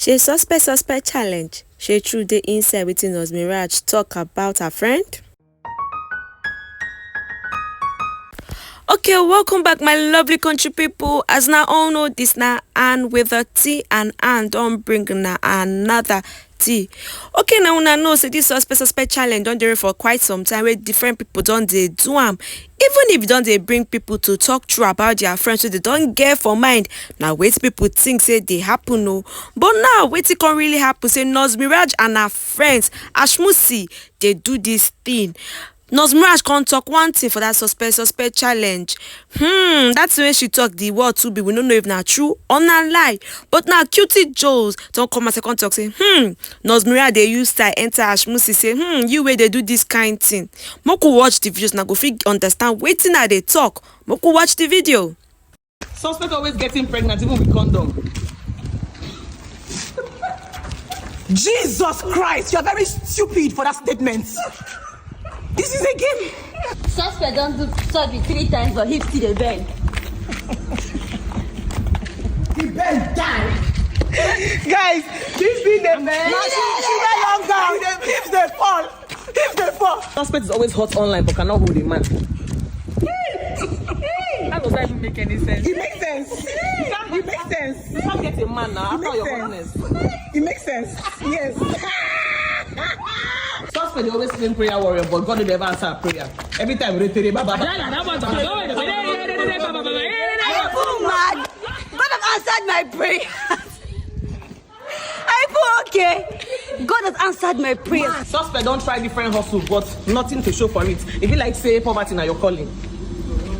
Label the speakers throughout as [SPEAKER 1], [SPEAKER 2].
[SPEAKER 1] She suspect challenge. She threw the inside within us Miraj talk about her friend. Okay, welcome back my lovely country people. As now all know this now and with a T and don't bring now another T. Okay, now una know say this suspect challenge don't do it for quite some time where different people don't they do them. Even if don't they bring people to talk true about their friends so they don't get for mind. Now wait people think say they happen no. But now wait it can really happen. Say Miraj and her friends Ashmucy they do this thing. Miraj can't talk one thing for that suspect challenge. That's the way she talk the word to be. We don't know if not true or not lie. But now cutie Joes don't come and second talk say, Miraj they use style enter Ashmucy say, you way they do this kind thing. Moku watch the videos now go fit understand waiting at they talk. Moku watch the video.
[SPEAKER 2] Suspect always getting pregnant even with condom.
[SPEAKER 3] Jesus Christ, you're very stupid for that statement. This is a game.
[SPEAKER 4] Suspect don't do surgery 3 times but hip still the bend.
[SPEAKER 3] The bend die. Guys, this be the bend. Now she went long down. If they fall.
[SPEAKER 2] Suspect is always hot online but cannot hold a man. How does that even make any sense?
[SPEAKER 3] It makes sense. It makes sense.
[SPEAKER 2] You can't get a man now after your honest.
[SPEAKER 3] It makes sense. Yes.
[SPEAKER 2] Suspect they always claim prayer warrior, but God never answer a prayer. Every time we read Baba.
[SPEAKER 4] God has answered my prayer. I feel okay. God has answered my prayer.
[SPEAKER 2] Suspect don't try different hustles, but nothing to show for it. If you like say poverty now you're calling.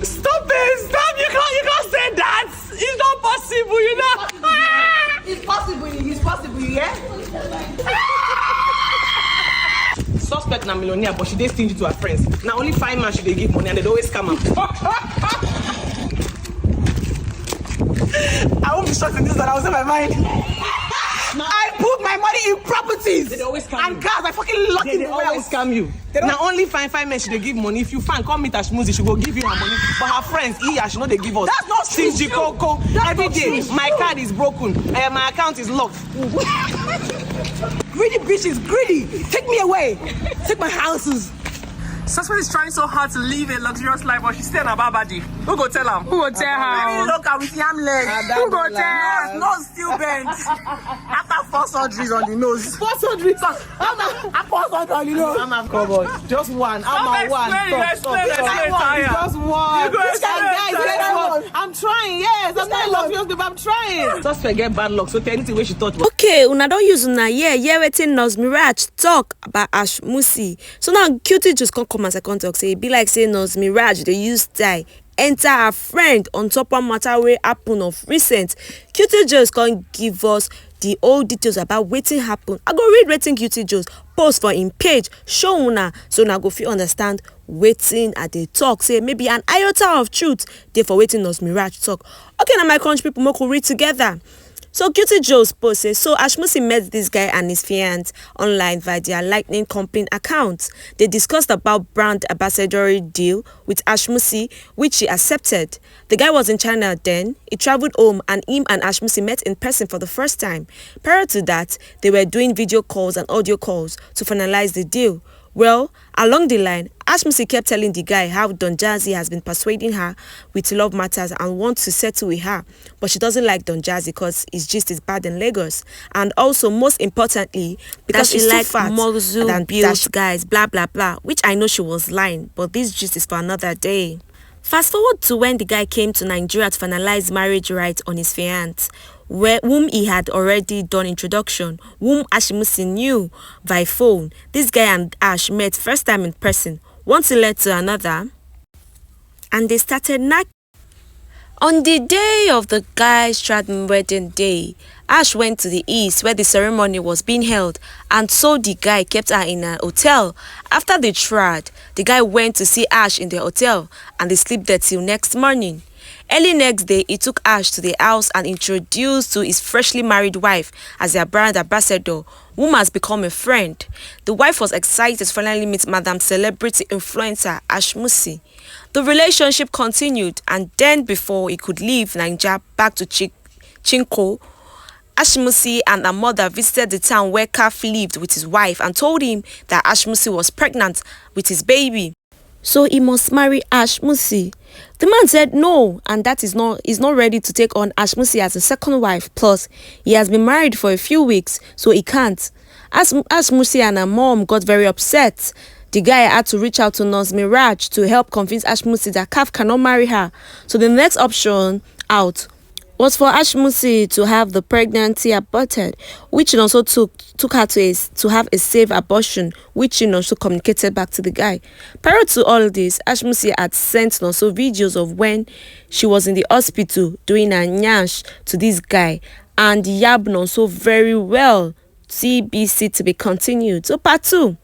[SPEAKER 3] Stop it! Stop! You can't say that! It's not possible, you know! It's possible, yeah?
[SPEAKER 2] Suspect na millionaire, but she dey stingy to her friends. Now only 5 man she dey give money and they always scam her.
[SPEAKER 3] I won't be shocked in this that I was in my mind. I put my money in properties
[SPEAKER 2] They always scam
[SPEAKER 3] and cars. I fucking lock in
[SPEAKER 2] They
[SPEAKER 3] the
[SPEAKER 2] always scam you. Now only 5 men she dey give money. If you find come meet Ashmucy, she go give you her money. But her friends, she know they give us.
[SPEAKER 3] That's not true.
[SPEAKER 2] Stingy Coco. Every day, my card is broken. My account is locked.
[SPEAKER 3] Greedy bitches, greedy. Take me away. Take my houses.
[SPEAKER 5] Suspect is trying so hard to live a luxurious life, but she's still in a bad body. Who go tell him? Who go tell her?
[SPEAKER 3] Look at with yam leg.
[SPEAKER 5] Who go tell?
[SPEAKER 3] Nose still bent. After 4 surgeries on the nose.
[SPEAKER 2] 4 surgeries.
[SPEAKER 3] After 4 surgeries on the nose.
[SPEAKER 2] I'm a cowboy. Just one. I'm a one.
[SPEAKER 5] Explain.
[SPEAKER 2] Just one.
[SPEAKER 3] This guy,
[SPEAKER 2] Guys, I'm trying. Yes, I'm not luxurious, but I'm trying. Just forget bad luck. So anything where she thought.
[SPEAKER 1] Okay, una don't use una waiting Miraj talk about Ashmucy. So now cutie just come and second talk say it be like say Miraj they use style enter her friend on top one matter where happen of recent. Cutie just can't give us the old details about waiting happen. I go read waiting cutie just post for in page show una so now go feel understand waiting at the talk say maybe an iota of truth they for waiting Miraj talk. Okay, now my country people could read together. So Cutie Joe's post says, so Ashmucy met this guy and his fiancée online via their Lightning Company account. They discussed about brand ambassador deal with Ashmucy, which she accepted. The guy was in China then. He traveled home and him and Ashmucy met in person for the first time. Prior to that, they were doing video calls and audio calls to finalize the deal. Well, along the line, Ashmucy kept telling the guy how Don Jazzy has been persuading her with love matters and wants to settle with her. But she doesn't like Don Jazzy because his gist is bad in Lagos. And also, most importantly, because she likes muscle and built guys, blah, blah, blah. Which I know she was lying, but this gist is for another day. Fast forward to when the guy came to Nigeria to finalize marriage rights on his fiancée, whom he had already done introduction, whom Ashmucy knew by phone. This guy and Ash met first time in person. One thing led to another, and they started knocking. On the day of the guy's wedding day, Ash went to the east where the ceremony was being held, and so the guy kept her in a hotel. After they trad, the guy went to see Ash in the hotel, and they slept there till next morning. Early next day, he took Ash to the house and introduced to his freshly married wife as their brand ambassador, whom has become a friend. The wife was excited to finally meet Madam Celebrity Influencer Ashmucy. The relationship continued, and then before he could leave Nigeria back to Chinko, Ashmucy and her mother visited the town where Kaf lived with his wife and told him that Ashmucy was pregnant with his baby, so he must marry Ashmucy. The man said no, and that is not ready to take on Ashmucy as a second wife. Plus, he has been married for a few weeks, so he can't. Ashmucy and her mom got very upset. The guy had to reach out to Nurse Miraj to help convince Ashmucy that Kaf cannot marry her. So the next option out was for Ashmucy to have the pregnancy aborted, which also took her to have a safe abortion, which also communicated back to the guy. Prior to all this, Ashmucy had sent also videos of when she was in the hospital doing a nyash to this guy, and yabbed also very well. TBC to be continued. So part 2.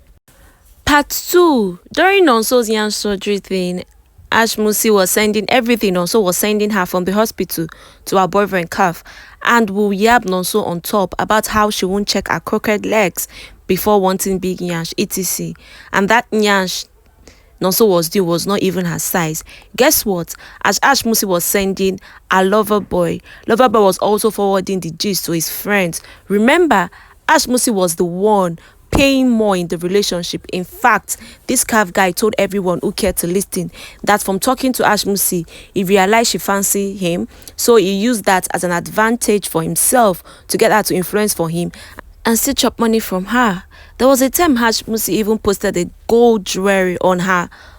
[SPEAKER 1] During Nonso's Yan surgery thing, Ashmucy was sending everything, also was sending her from the hospital to her boyfriend Kaf, and will yab Nonso on top about how she won't check her crooked legs before wanting big nyash, etc. And that nyash Nonso was due was not even her size. Guess what? As Ashmucy was sending a lover boy was also forwarding the gist to his friends. Remember, Ashmucy was the one paying more in the relationship. In fact, this Kaf guy told everyone who cared to listen that from talking to Ashmucy, he realized she fancied him, so he used that as an advantage for himself to get her to influence for him and still chop money from her. There was a time Ashmucy even posted a gold jewelry on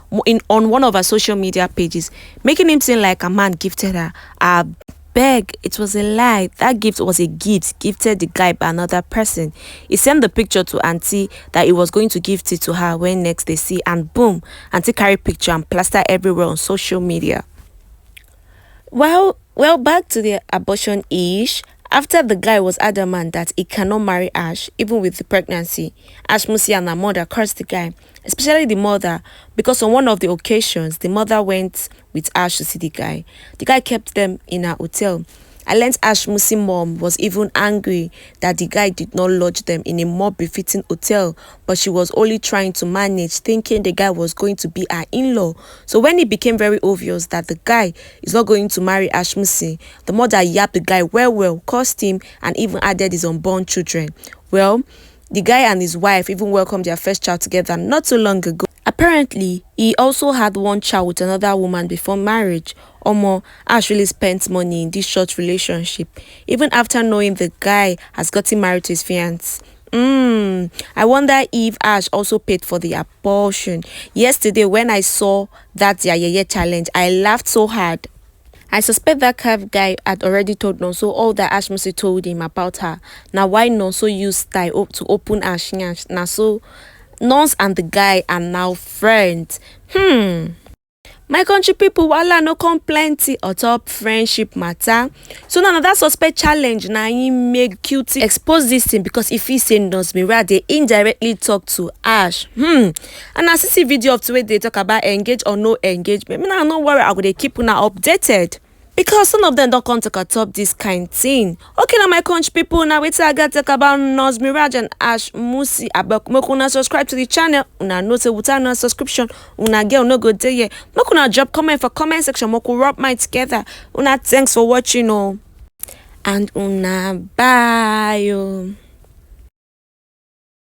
[SPEAKER 1] one of her social media pages, making him seem like a man gifted her. I beg, it was a lie. That gift was a gift gifted the guy by another person. He sent the picture to auntie that he was going to gift it to her when next they see, and boom, auntie carry picture and plaster everywhere on social media. Well, back to the abortion ish. After the guy was adamant that he cannot marry Ash, even with the pregnancy, Ashmucy and her mother cursed the guy, especially the mother, because on one of the occasions, the mother went with Ash to see the guy. The guy kept them in her hotel. I learned Ashmucy's mom was even angry that the guy did not lodge them in a more befitting hotel, but she was only trying to manage, thinking the guy was going to be her in-law. So when it became very obvious that the guy is not going to marry Ashmucy, the mother yapped the guy well, cursed him, and even added his unborn children. Well, the guy and his wife even welcomed their first child together not too long ago. Apparently, he also had one child with another woman before marriage. Omo, Ash really spent money in this short relationship, even after knowing the guy has gotten married to his fiancé. I wonder if Ash also paid for the abortion. Yesterday, when I saw that their yeye challenge, I laughed so hard. I suspect that Kaf guy had already told Nonso all that Ashmucy told him about her. Now, why Nonso used style to open Ash nyash? Now, so Nons and the guy are now friends. My country people, wala no come plenty on top friendship matter. So now that suspect challenge now he make Cutie expose this thing, because if he say Nurse Miraj, they indirectly talk to Ash. And I see video of the way they talk about engage or no engagement. Me now no worry, I go keep una updated, because some of them don't come to top this kind thing. Okay, now my country people, now wait till I get talk about Nurse Miraj and Ashmucy. Abeg make una subscribe to the channel. Una know say without no subscription, una get no go there yet. Make una drop comment for comment section. Make we rub mind together. Una thanks for watching, and una bye.